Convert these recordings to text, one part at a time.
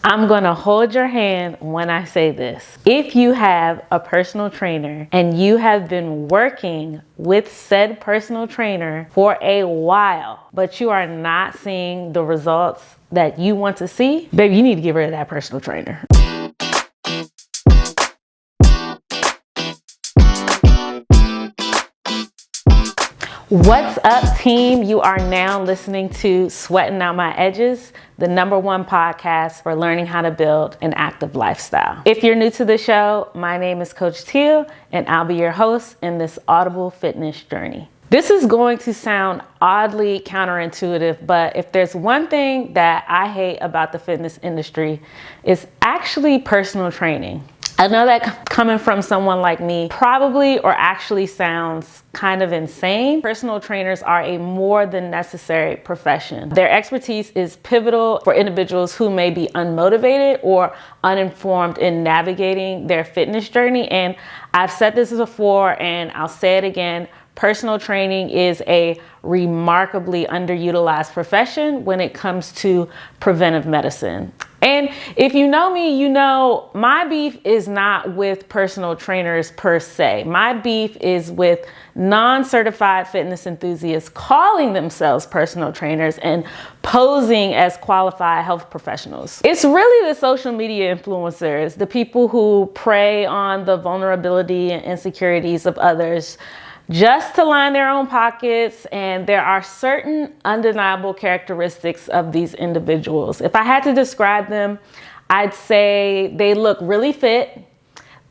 I'm going to hold your hand when I say this. If you have a personal trainer and you have been working with said personal trainer for a while, but you are not seeing the results that you want to see, baby, you need to get rid of that personal trainer. What's up, team? You are now listening to Sweatin Out My Edges, the #1 podcast for learning how to build an active lifestyle. If you're new to the show, my name is Coach Teal, and I'll be your host in this audible fitness journey. This is going to sound oddly counterintuitive, but if there's one thing that I hate about the fitness industry, it's actually personal training. I know that coming from someone like me probably or actually sounds kind of insane. Personal trainers are a more than necessary profession. Their expertise is pivotal for individuals who may be unmotivated or uninformed in navigating their fitness journey. And I've said this before and I'll say it again. Personal training is a remarkably underutilized profession when it comes to preventive medicine. And if you know me, you know my beef is not with personal trainers per se. My beef is with non-certified fitness enthusiasts calling themselves personal trainers and posing as qualified health professionals. It's really the social media influencers, the people who prey on the vulnerability and insecurities of others just to line their own pockets, and there are certain undeniable characteristics of these individuals. If I had to describe them, I'd say they look really fit.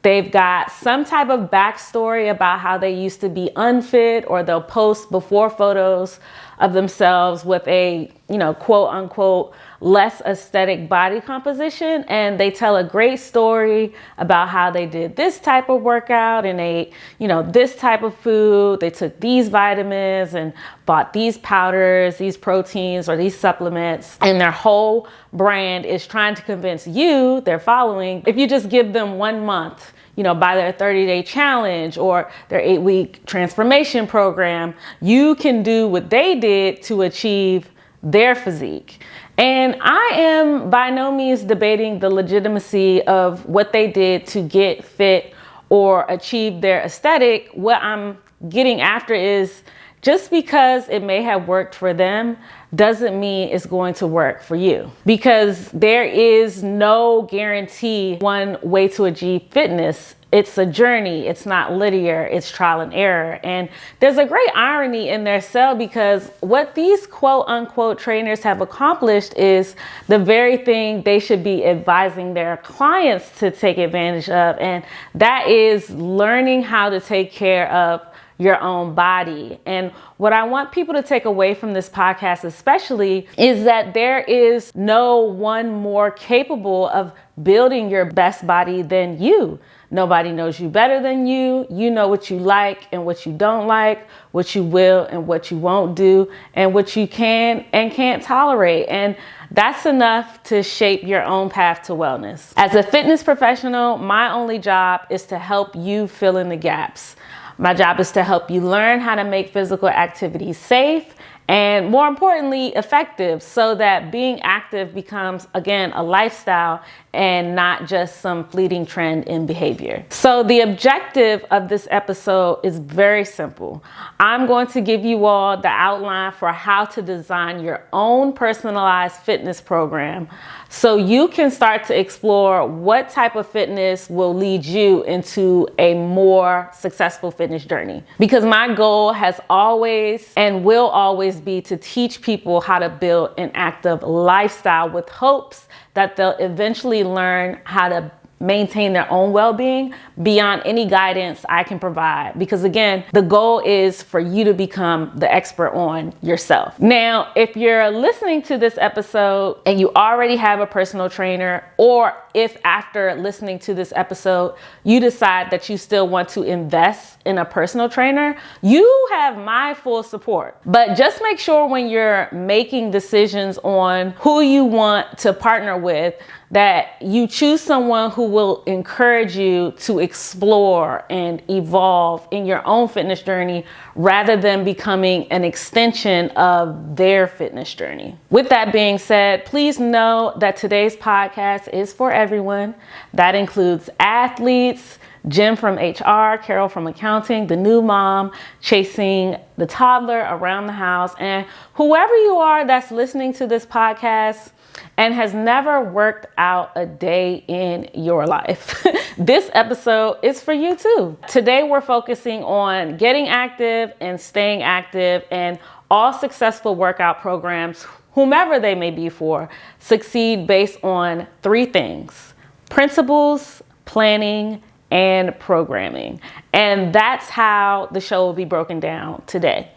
They've got some type of backstory about how they used to be unfit, or they'll post before photos of themselves with a, quote unquote, less aesthetic body composition. And they tell a great story about how they did this type of workout and ate, this type of food. They took these vitamins and bought these powders, these proteins, or these supplements. And their whole brand is trying to convince you, their following, if you just give them 1 month, by their 30-day challenge or their 8-week transformation program, you can do what they did to achieve their physique. And I am by no means debating the legitimacy of what they did to get fit or achieve their aesthetic. What I'm getting after is just because it may have worked for them doesn't mean it's going to work for you, because there is no guarantee one way to achieve fitness. It's a journey. It's not linear. It's trial and error. And there's a great irony in their sell, because what these quote unquote trainers have accomplished is the very thing they should be advising their clients to take advantage of. And that is learning how to take care of your own body. And what I want people to take away from this podcast especially is that there is no one more capable of building your best body than you. Nobody knows you better than you. You know what you like and what you don't like, what you will and what you won't do, and what you can and can't tolerate. And that's enough to shape your own path to wellness. As a fitness professional, my only job is to help you fill in the gaps. My job is to help you learn how to make physical activity safe and, more importantly, effective, so that being active becomes, again, a lifestyle and not just some fleeting trend in behavior. So the objective of this episode is very simple. I'm going to give you all the outline for how to design your own personalized fitness program so you can start to explore what type of fitness will lead you into a more successful fitness journey. Because my goal has always and will always be to teach people how to build an active lifestyle with hopes that they'll eventually learn how to maintain their own well-being beyond any guidance I can provide. Because again, the goal is for you to become the expert on yourself. Now, if you're listening to this episode and you already have a personal trainer, or if after listening to this episode, you decide that you still want to invest in a personal trainer, you have my full support. But just make sure when you're making decisions on who you want to partner with, that you choose someone who will encourage you to explore and evolve in your own fitness journey rather than becoming an extension of their fitness journey. With that being said, please know that today's podcast is for everyone. That includes athletes, Jim from HR, Carol from accounting, the new mom chasing the toddler around the house, and whoever you are that's listening to this podcast and has never worked out a day in your life. This episode is for you too. Today we're focusing on getting active and staying active, and all successful workout programs, whomever they may be for, succeed based on three things: principles, planning, and programming. And that's how the show will be broken down today.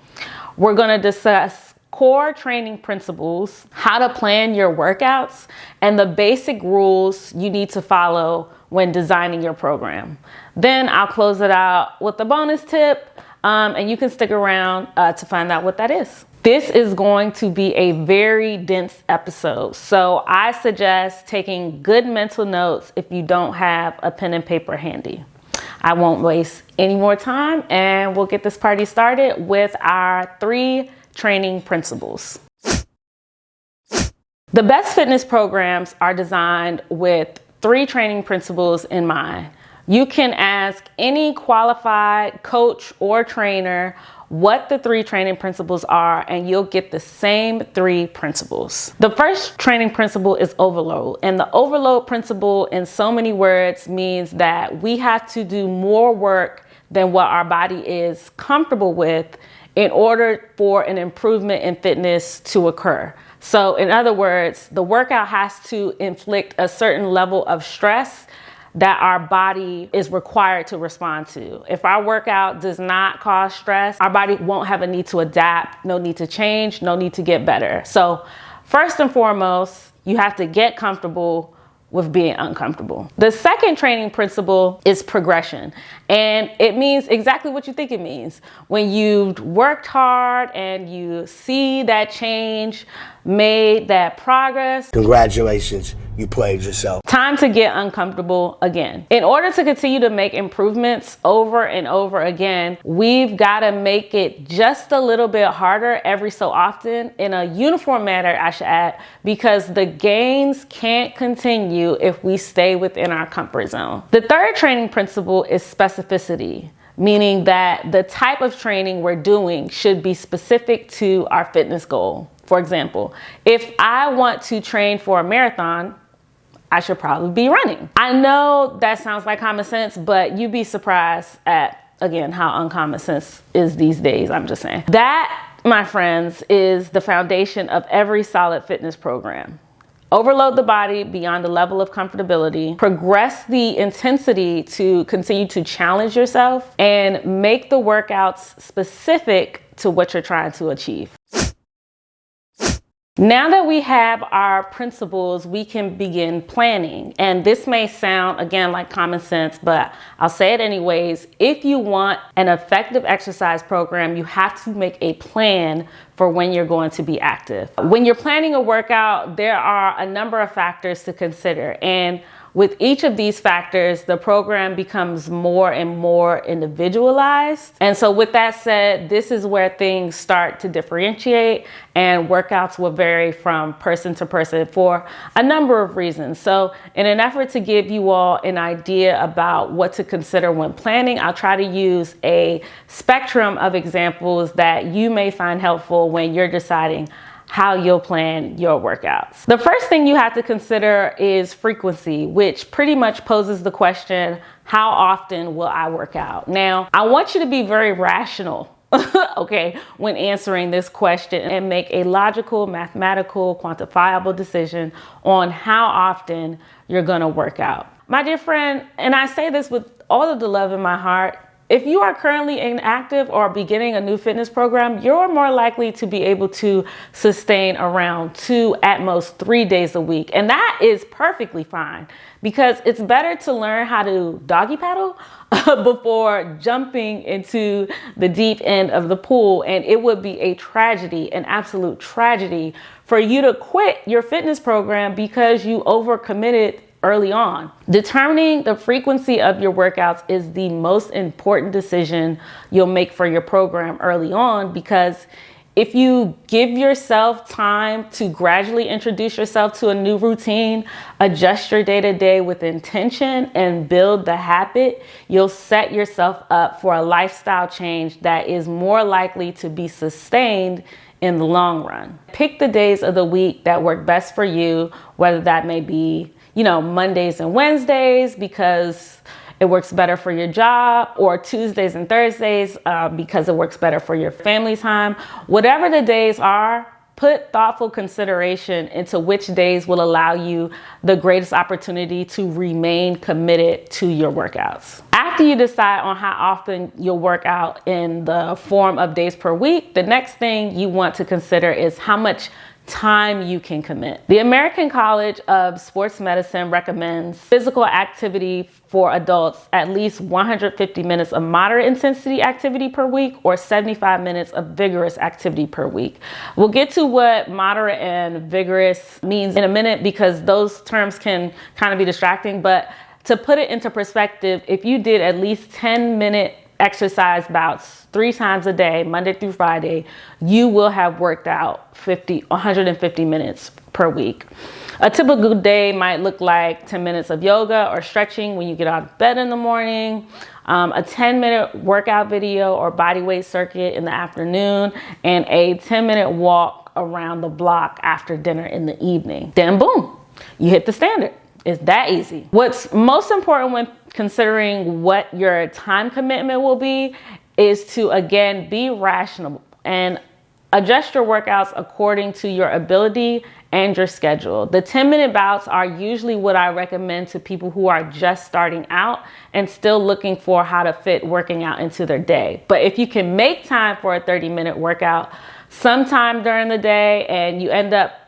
We're going to discuss core training principles, how to plan your workouts, and the basic rules you need to follow when designing your program. Then I'll close it out with a bonus tip, and you can stick around to find out what that is. This is going to be a very dense episode, so I suggest taking good mental notes if you don't have a pen and paper handy. I won't waste any more time, and we'll get this party started with our 3 training principles. The best fitness programs are designed with 3 training principles in mind. You can ask any qualified coach or trainer what the 3 training principles are, and you'll get the same 3 principles. The first training principle is overload. And the overload principle, in so many words, means that we have to do more work than what our body is comfortable with in order for an improvement in fitness to occur. So in other words, the workout has to inflict a certain level of stress that our body is required to respond to. If our workout does not cause stress, our body won't have a need to adapt, no need to change, no need to get better. So first and foremost, you have to get comfortable with being uncomfortable. The second training principle is progression. And it means exactly what you think it means. When you've worked hard and you see that change, made that progress, congratulations, you played yourself. Time to get uncomfortable again. In order to continue to make improvements over and over again, we've got to make it just a little bit harder every so often, in a uniform manner, I should add, because the gains can't continue if we stay within our comfort zone. The third training principle is specificity, meaning that the type of training we're doing should be specific to our fitness goal. For example, if I want to train for a marathon, I should probably be running. I know that sounds like common sense, but you'd be surprised at, again, how uncommon sense is these days. I'm just saying. That, my friends, is the foundation of every solid fitness program. Overload the body beyond the level of comfortability, progress the intensity to continue to challenge yourself, and make the workouts specific to what you're trying to achieve. Now that we have our principles, we can begin planning. And this may sound, again, like common sense, but I'll say it anyways. If you want an effective exercise program, you have to make a plan for when you're going to be active. When you're planning a workout, there are a number of factors to consider. And with each of these factors, the program becomes more and more individualized. And so with that said, this is where things start to differentiate, and workouts will vary from person to person for a number of reasons. So in an effort to give you all an idea about what to consider when planning, I'll try to use a spectrum of examples that you may find helpful when you're deciding how you'll plan your workouts. The first thing you have to consider is frequency, which pretty much poses the question, how often will I work out? Now, I want you to be very rational, okay, when answering this question, and make a logical, mathematical, quantifiable decision on how often you're gonna work out. My dear friend, and I say this with all of the love in my heart, if you are currently inactive or beginning a new fitness program, you're more likely to be able to sustain around 2, at most 3 days a week. And that is perfectly fine, because it's better to learn how to doggy paddle before jumping into the deep end of the pool. And it would be a tragedy, an absolute tragedy, for you to quit your fitness program because you overcommitted early on. Determining the frequency of your workouts is the most important decision you'll make for your program early on, because if you give yourself time to gradually introduce yourself to a new routine, adjust your day-to-day with intention, and build the habit, you'll set yourself up for a lifestyle change that is more likely to be sustained in the long run. Pick the days of the week that work best for you, whether that may be, Mondays and Wednesdays because it works better for your job, or Tuesdays and Thursdays because it works better for your family time. Whatever the days are, put thoughtful consideration into which days will allow you the greatest opportunity to remain committed to your workouts. After you decide on how often you'll work out in the form of days per week, the next thing you want to consider is how much time you can commit. The American College of Sports Medicine recommends physical activity for adults at least 150 minutes of moderate intensity activity per week, or 75 minutes of vigorous activity per week. We'll get to what moderate and vigorous means in a minute, because those terms can kind of be distracting. But to put it into perspective, if you did at least 10-minute exercise bouts 3 times a day, Monday through Friday, you will have worked out 150 minutes per week. A typical day might look like 10 minutes of yoga or stretching when you get out of bed in the morning, a 10-minute workout video or body weight circuit in the afternoon, and a 10-minute walk around the block after dinner in the evening. Then boom, you hit the standard. It's that easy. What's most important when considering what your time commitment will be is to, again, be rational and adjust your workouts according to your ability and your schedule. The 10-minute bouts are usually what I recommend to people who are just starting out and still looking for how to fit working out into their day. But if you can make time for a 30-minute workout sometime during the day and you end up,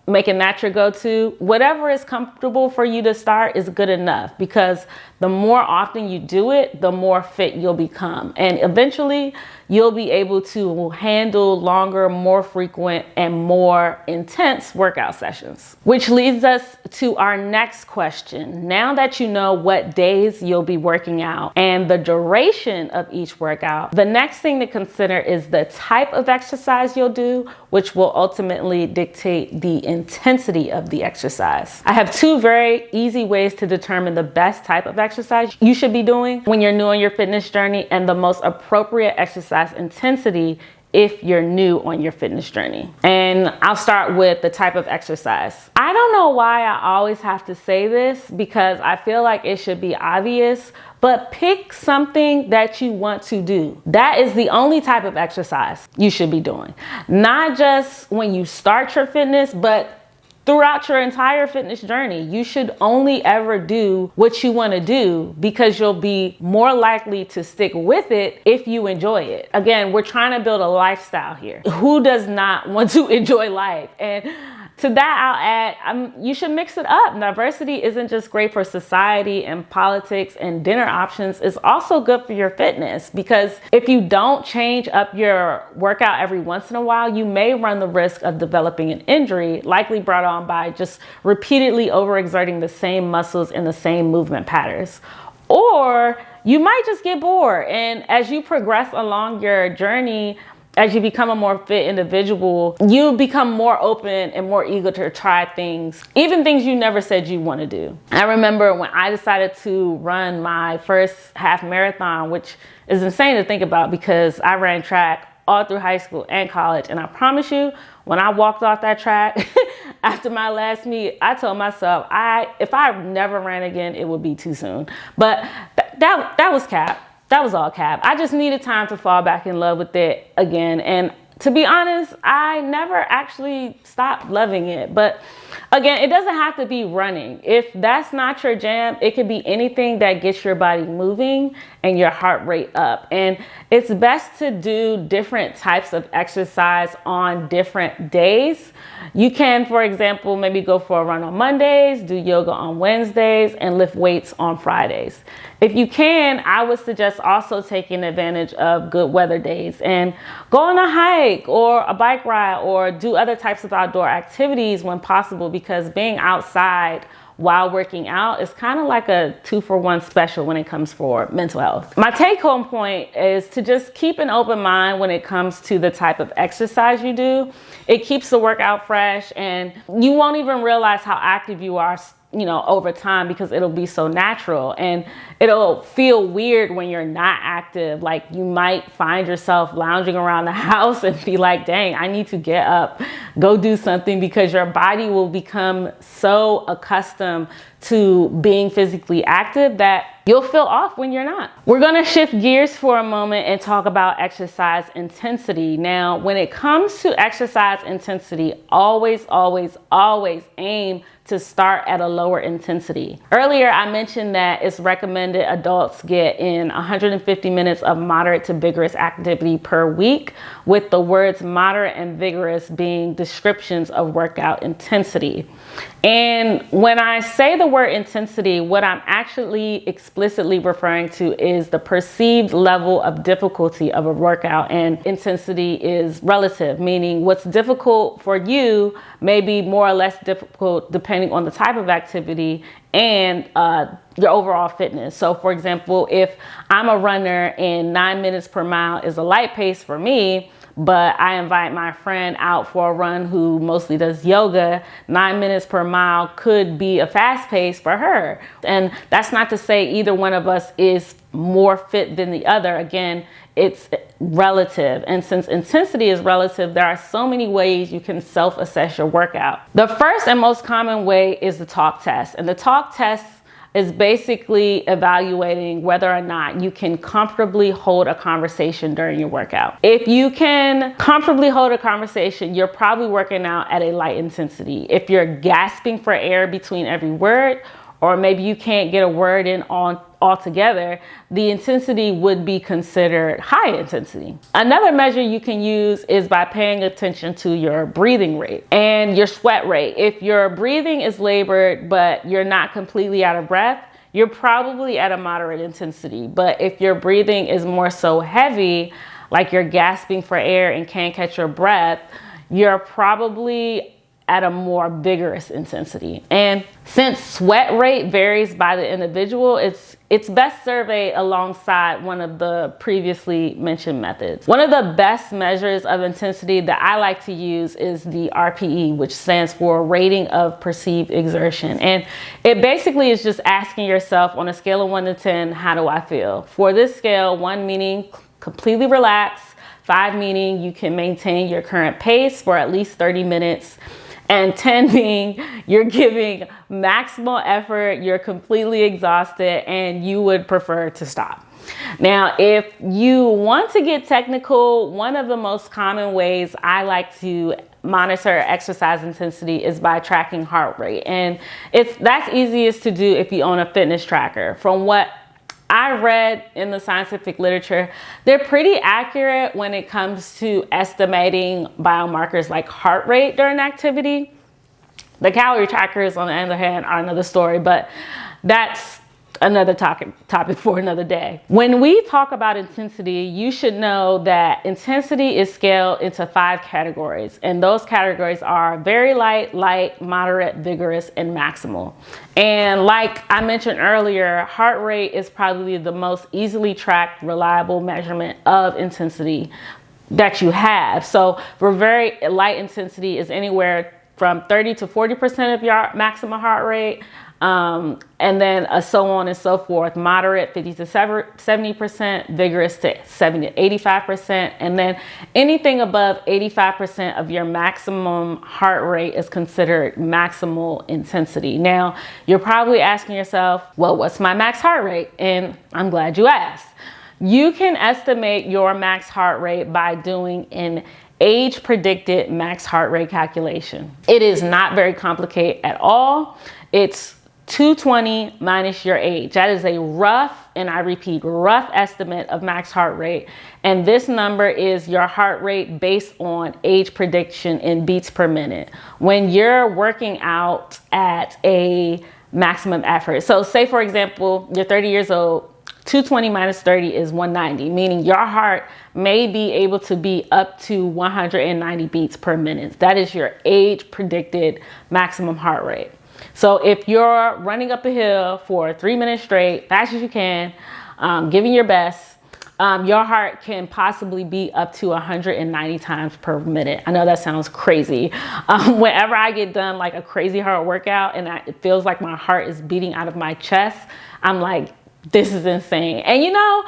making that your go-to, whatever is comfortable for you to start is good enough, because the more often you do it, the more fit you'll become. And eventually you'll be able to handle longer, more frequent, and more intense workout sessions. Which leads us to our next question. Now that you know what days you'll be working out and the duration of each workout, the next thing to consider is the type of exercise you'll do, which will ultimately dictate the intensity of the exercise. I have 2 very easy ways to determine the best type of exercise you should be doing when you're new on your fitness journey, and the most appropriate exercise intensity if you're new on your fitness journey. And I'll start with the type of exercise. I don't know why I always have to say this, because I feel like it should be obvious, but pick something that you want to do. That is the only type of exercise you should be doing. Not just when you start your fitness, but throughout your entire fitness journey. You should only ever do what you want to do, because you'll be more likely to stick with it if you enjoy it. Again, we're trying to build a lifestyle here. Who does not want to enjoy life? And to that, I'll add, you should mix it up. Diversity isn't just great for society and politics and dinner options. It's also good for your fitness, because if you don't change up your workout every once in a while, you may run the risk of developing an injury, likely brought on by just repeatedly overexerting the same muscles in the same movement patterns. Or you might just get bored. And as you progress along your journey, as you become a more fit individual, you become more open and more eager to try things, even things you never said you want to do. I remember when I decided to run my first half marathon, which is insane to think about because I ran track all through high school and college. And I promise you, when I walked off that track after my last meet, I told myself, if I never ran again, it would be too soon. But that was cap. That was all cap. I just needed time to fall back in love with it again. And to be honest, I never actually stopped loving it. But again, it doesn't have to be running. If that's not your jam, it could be anything that gets your body moving and your heart rate up. And it's best to do different types of exercise on different days. You can, for example, maybe go for a run on Mondays, do yoga on Wednesdays, and lift weights on Fridays. If you can, I would suggest also taking advantage of good weather days and go on a hike or a bike ride or do other types of outdoor activities when possible, because being outside while working out is kind of like a 2-for-1 special when it comes for mental health. My take home point is to just keep an open mind when it comes to the type of exercise you do. It keeps the workout fresh, and you won't even realize how active you are, over time, because it'll be so natural, and it'll feel weird when you're not active. Like, you might find yourself lounging around the house and be like, dang, I need to get up, go do something, because your body will become so accustomed to being physically active that you'll feel off when you're not. We're gonna shift gears for a moment and talk about exercise intensity. Now, when it comes to exercise intensity, always aim to start at a lower intensity. Earlier, I mentioned that it's recommended adults get in 150 minutes of moderate to vigorous activity per week, with the words moderate and vigorous being descriptions of workout intensity. And when I say the word intensity, what I'm actually explicitly referring to is the perceived level of difficulty of a workout, and intensity is relative, meaning what's difficult for you may be more or less difficult depending on the type of activity and your overall fitness. So for example, if I'm a runner and 9 minutes per mile is a light pace for me, but I invite my friend out for a run who mostly does yoga, 9 minutes per mile could be a fast pace for her. And that's not to say either one of us is more fit than the other. Again, it's relative. And since intensity is relative, there are so many ways you can self-assess your workout. The first and most common way is the talk test. And the talk test is basically evaluating whether or not you can comfortably hold a conversation during your workout. If you can comfortably hold a conversation, you're probably working out at a light intensity. If you're gasping for air between every word, or maybe you can't get a word in altogether, the intensity would be considered high intensity. Another measure you can use is by paying attention to your breathing rate and your sweat rate. If your breathing is labored, but you're not completely out of breath, you're probably at a moderate intensity. But if your breathing is more so heavy, like you're gasping for air and can't catch your breath, you're probably at a more vigorous intensity. And since sweat rate varies by the individual, it's best surveyed alongside one of the previously mentioned methods. One of the best measures of intensity that I like to use is the RPE, which stands for rating of perceived exertion. And it basically is just asking yourself, on a scale of 1 to 10, how do I feel? For this scale, 1 meaning completely relaxed, 5 meaning you can maintain your current pace for at least 30 minutes, and 10 being you're giving maximal effort, you're completely exhausted, and you would prefer to stop. Now, if you want to get technical, one of the most common ways I like to monitor exercise intensity is by tracking heart rate. And that's easiest to do if you own a fitness tracker. From what I read in the scientific literature, they're pretty accurate when it comes to estimating biomarkers like heart rate during activity. The calorie trackers, on the other hand, are another story, but that's another topic for another day. When we talk about intensity, you should know that intensity is scaled into 5 categories, and those categories are very light, moderate, vigorous, and maximal. And like I mentioned earlier, heart rate is probably the most easily tracked, reliable measurement of intensity that you have. So for very light intensity is anywhere from 30 to 40% of your maximum heart rate. And then so on and so forth. Moderate, 50 to 70%, vigorous to 70 to 85%. And then anything above 85% of your maximum heart rate is considered maximal intensity. Now, you're probably asking yourself, well, what's my max heart rate? And I'm glad you asked. You can estimate your max heart rate by doing an age predicted max heart rate calculation. It is not very complicated at all. It's 220 minus your age. That is a rough, and I repeat, rough estimate of max heart rate. And this number is your heart rate based on age prediction in beats per minute when you're working out at a maximum effort. So say, for example, you're 30 years old, 220 minus 30 is 190, meaning your heart may be able to be up to 190 beats per minute. That is your age predicted maximum heart rate. So if you're running up a hill for 3 minutes straight, fast as you can, giving your best, your heart can possibly beat up to 190 times per minute. I know that sounds crazy. Whenever I get done like a crazy hard workout and it feels like my heart is beating out of my chest, I'm like, this is insane. And you know,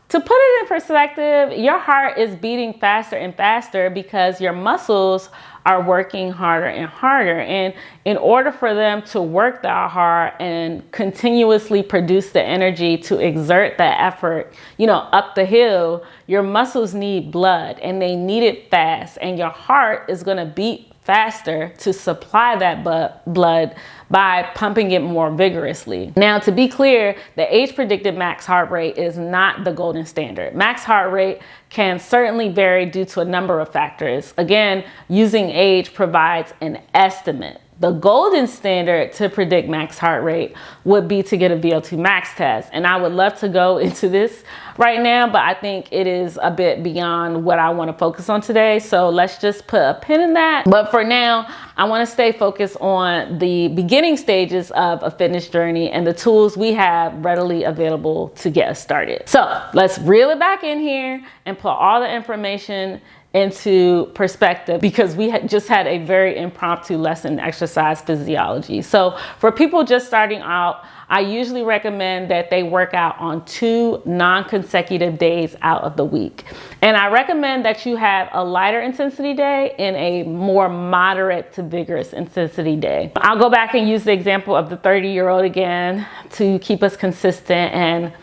to put it in perspective, your heart is beating faster and faster because your muscles are working harder and harder. And in order for them to work that hard and continuously produce the energy to exert that effort, you know, up the hill, your muscles need blood and they need it fast. And your heart is going to beat faster to supply that blood by pumping it more vigorously. Now, to be clear, the age predicted max heart rate is not the golden standard. Max heart rate can certainly vary due to a number of factors. Again, using age provides an estimate. The golden standard to predict max heart rate would be to get a VO2 max test. And I would love to go into this right now, but I think it is a bit beyond what I want to focus on today. So let's just put a pin in that. But for now, I want to stay focused on the beginning stages of a fitness journey and the tools we have readily available to get us started. So let's reel it back in here and put all the information into perspective because we just had a very impromptu lesson in exercise physiology. So for people just starting out, I usually recommend that they work out on 2 non-consecutive days out of the week. And I recommend that you have a lighter intensity day and a more moderate to vigorous intensity day. I'll go back and use the example of the 30-year-old again to keep us consistent. And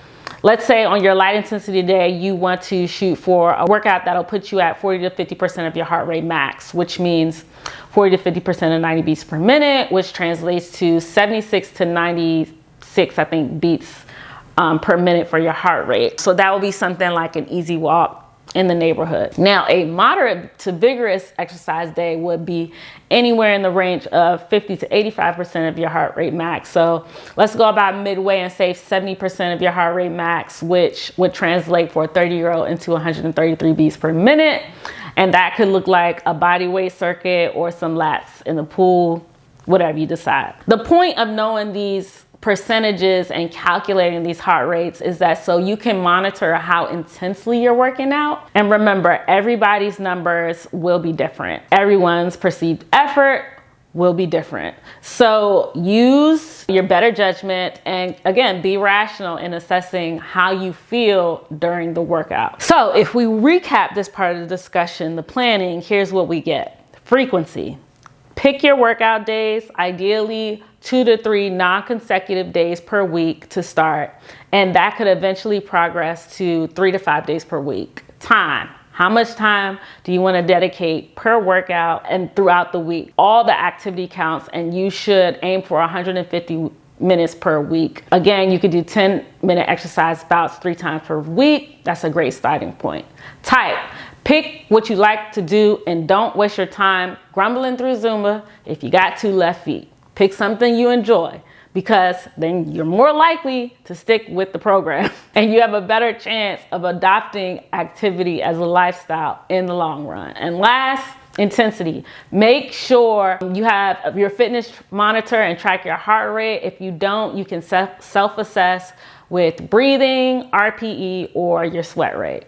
let's say on your light intensity day, you want to shoot for a workout that'll put you at 40 to 50% of your heart rate max, which means 40 to 50% of 90 beats per minute, which translates to 76 to 96, I think, beats per minute for your heart rate. So that will be something like an easy walk in the neighborhood. Now, a moderate to vigorous exercise day would be anywhere in the range of 50 to 85% of your heart rate max. So let's go about midway and say 70% of your heart rate max, which would translate for a 30-year-old into 133 beats per minute. And that could look like a body weight circuit or some laps in the pool, whatever you decide. The point of knowing these percentages and calculating these heart rates is that so you can monitor how intensely you're working out. And remember, everybody's numbers will be different. Everyone's perceived effort will be different. So use your better judgment and again, be rational in assessing how you feel during the workout. So if we recap this part of the discussion, the planning, here's what we get. Frequency. Pick your workout days, ideally 2 to 3 non-consecutive days per week to start. And that could eventually progress to 3 to 5 days per week. Time. How much time do you want to dedicate per workout and throughout the week? All the activity counts and you should aim for 150 minutes per week. Again, you could do 10-minute exercise bouts 3 times per week. That's a great starting point. Type. Pick what you like to do and don't waste your time grumbling through Zumba if you got 2 left feet. Pick something you enjoy because then you're more likely to stick with the program and you have a better chance of adopting activity as a lifestyle in the long run. And last, intensity. Make sure you have your fitness monitor and track your heart rate. If you don't, you can self-assess with breathing, RPE, or your sweat rate.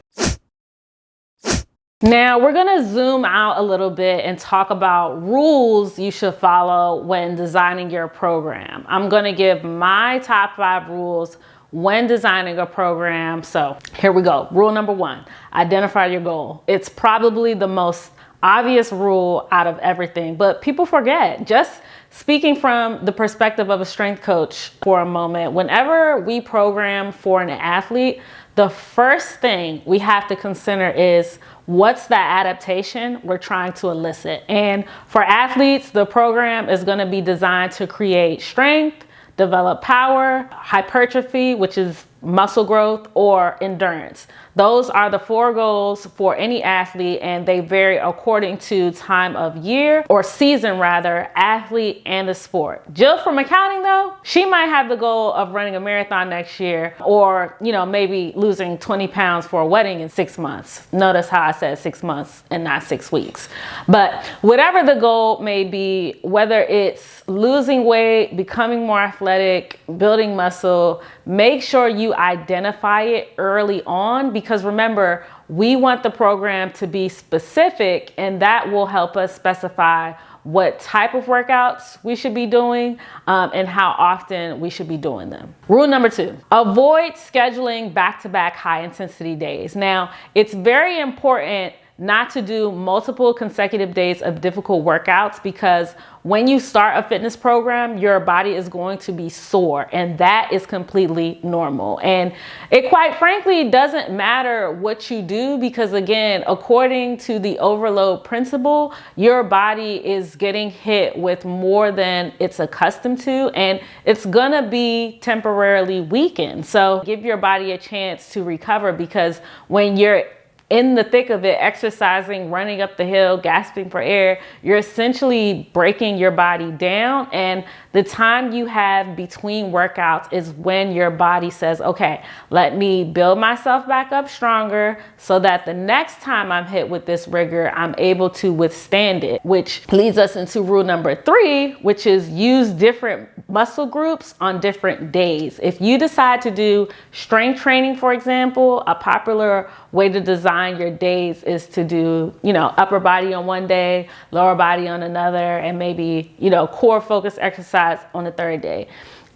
Now we're going to zoom out a little bit and talk about rules you should follow when designing your program. I'm going to give my top 5 rules when designing a program. So here we go. Rule number 1, identify your goal. It's probably the most obvious rule out of everything, but people forget. Just speaking from the perspective of a strength coach for a moment, whenever we program for an athlete, the first thing we have to consider is what's the adaptation we're trying to elicit. And for athletes, the program is going to be designed to create strength, develop power, hypertrophy, which is muscle growth, or endurance. Those are the 4 goals for any athlete, and they vary according to time of year, or season rather, athlete and the sport. Jill from accounting though, she might have the goal of running a marathon next year, or maybe losing 20 pounds for a wedding in 6 months. Notice how I said 6 months and not 6 weeks. But whatever the goal may be, whether it's losing weight, becoming more athletic, building muscle, make sure you identify it early on, because remember, we want the program to be specific, and that will help us specify what type of workouts we should be doing and how often we should be doing them. Rule number 2, avoid scheduling back-to-back high-intensity days. Now, it's very important not to do multiple consecutive days of difficult workouts, because when you start a fitness program, your body is going to be sore, and that is completely normal. And it quite frankly doesn't matter what you do, because again, according to the overload principle, your body is getting hit with more than it's accustomed to, and it's gonna be temporarily weakened. So give your body a chance to recover, because when you're in the thick of it, exercising, running up the hill, gasping for air, you're essentially breaking your body down. And the time you have between workouts is when your body says, okay, let me build myself back up stronger so that the next time I'm hit with this rigor, I'm able to withstand it. Which leads us into rule number 3, which is use different muscle groups on different days. If you decide to do strength training, for example, a popular way to design your days is to do, upper body on one day, lower body on another, and maybe, core focus exercise on the 3rd day.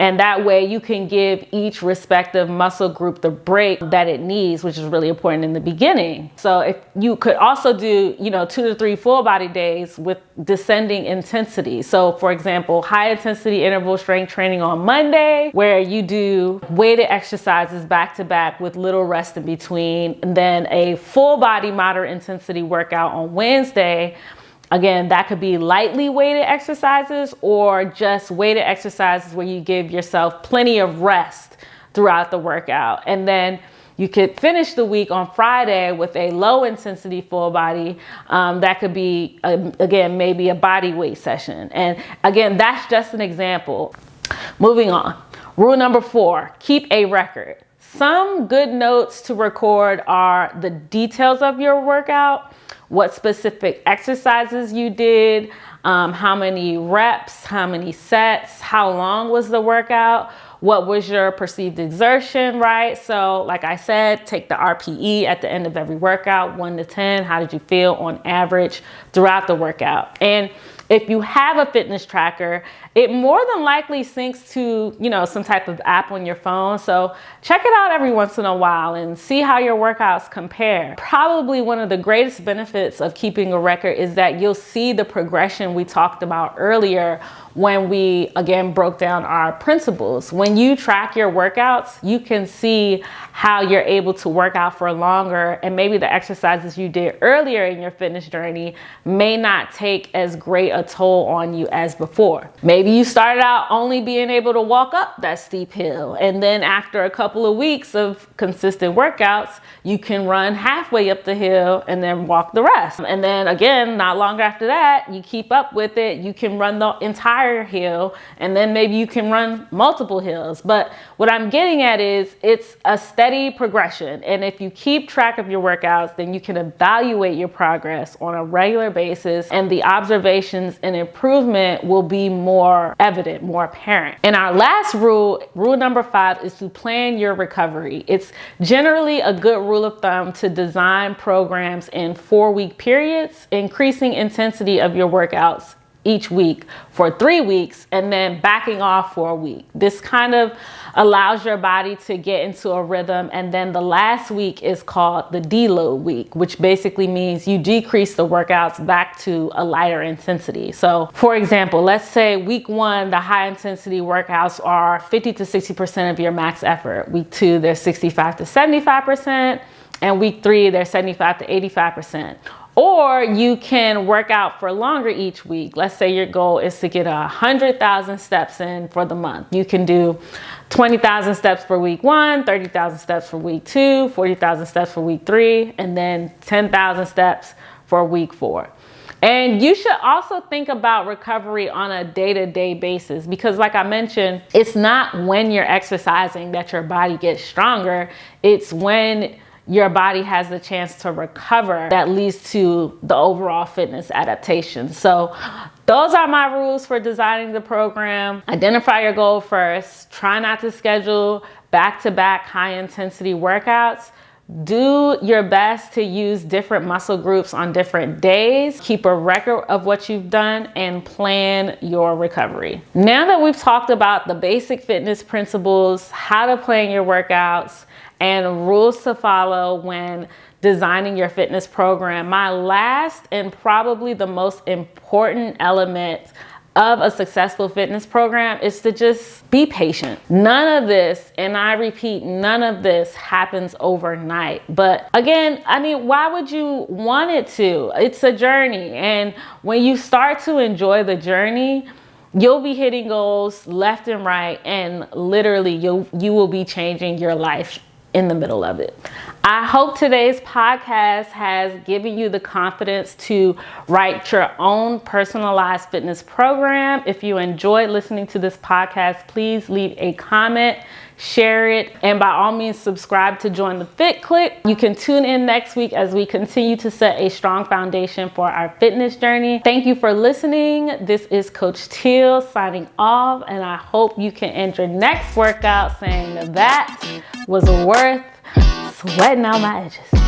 And that way you can give each respective muscle group the break that it needs, which is really important in the beginning. So if you could also do, 2 to 3 full body days with descending intensity. So for example, high intensity interval strength training on Monday, where you do weighted exercises back to back with little rest in between, and then a full body moderate intensity workout on Wednesday. Again, that could be lightly weighted exercises, or just weighted exercises where you give yourself plenty of rest throughout the workout. And then you could finish the week on Friday with a low intensity full body. That could be, again, maybe a body weight session. And again, that's just an example. Moving on. Rule number 4, keep a record. Some good notes to record are the details of your workout, what specific exercises you did, how many reps, how many sets, how long was the workout, what was your perceived exertion, right? So like I said, take the RPE at the end of every workout, 1 to 10. How did you feel on average throughout the workout? And if you have a fitness tracker, it more than likely syncs to, some type of app on your phone. So check it out every once in a while and see how your workouts compare. Probably one of the greatest benefits of keeping a record is that you'll see the progression we talked about earlier when we, again, broke down our principles. When you track your workouts, you can see how you're able to work out for longer, and maybe the exercises you did earlier in your fitness journey may not take as great a toll on you as before. Maybe you started out only being able to walk up that steep hill, and then after a couple of weeks of consistent workouts, you can run halfway up the hill and then walk the rest. And then again, not long after that, you keep up with it, you can run the entire hill, and then maybe you can run multiple hills. But what I'm getting at is it's a steady progression. And if you keep track of your workouts, then you can evaluate your progress on a regular basis, and the observations and improvement will be more evident, more apparent. And our last rule number 5, is to plan your recovery. It's generally a good rule of thumb to design programs in 4-week periods, increasing intensity of your workouts each week for 3 weeks, and then backing off for a week. This kind of allows your body to get into a rhythm. And then the last week is called the deload week, which basically means you decrease the workouts back to a lighter intensity. So for example, let's say week 1, the high intensity workouts are 50 to 60% of your max effort. Week 2, they're 65 to 75%. And week 3, they're 75 to 85%. Or you can work out for longer each week. Let's say your goal is to get 100,000 steps in for the month. You can do 20,000 steps for week 1, 30,000 steps for week 2, 40,000 steps for week 3, and then 10,000 steps for week 4. And you should also think about recovery on a day-to-day basis, because like I mentioned, it's not when you're exercising that your body gets stronger. It's when your body has the chance to recover that leads to the overall fitness adaptation. So those are my rules for designing the program. Identify your goal first. Try not to schedule back-to-back high-intensity workouts. Do your best to use different muscle groups on different days. Keep a record of what you've done and plan your recovery. Now that we've talked about the basic fitness principles, how to plan your workouts, and rules to follow when designing your fitness program, my last and probably the most important element of a successful fitness program is to just be patient. None of this, and I repeat, none of this happens overnight. But again, I mean, why would you want it to? It's a journey. And when you start to enjoy the journey, you'll be hitting goals left and right, and literally you will be changing your life in the middle of it. I hope today's podcast has given you the confidence to write your own personalized fitness program. If you enjoyed listening to this podcast, please leave a comment, share it, and by all means subscribe to join the Fit Click. You can tune in next week as we continue to set a strong foundation for our fitness journey. Thank you for listening. This is Coach Teal signing off, and I hope you can end your next workout saying that was worth sweating out my edges.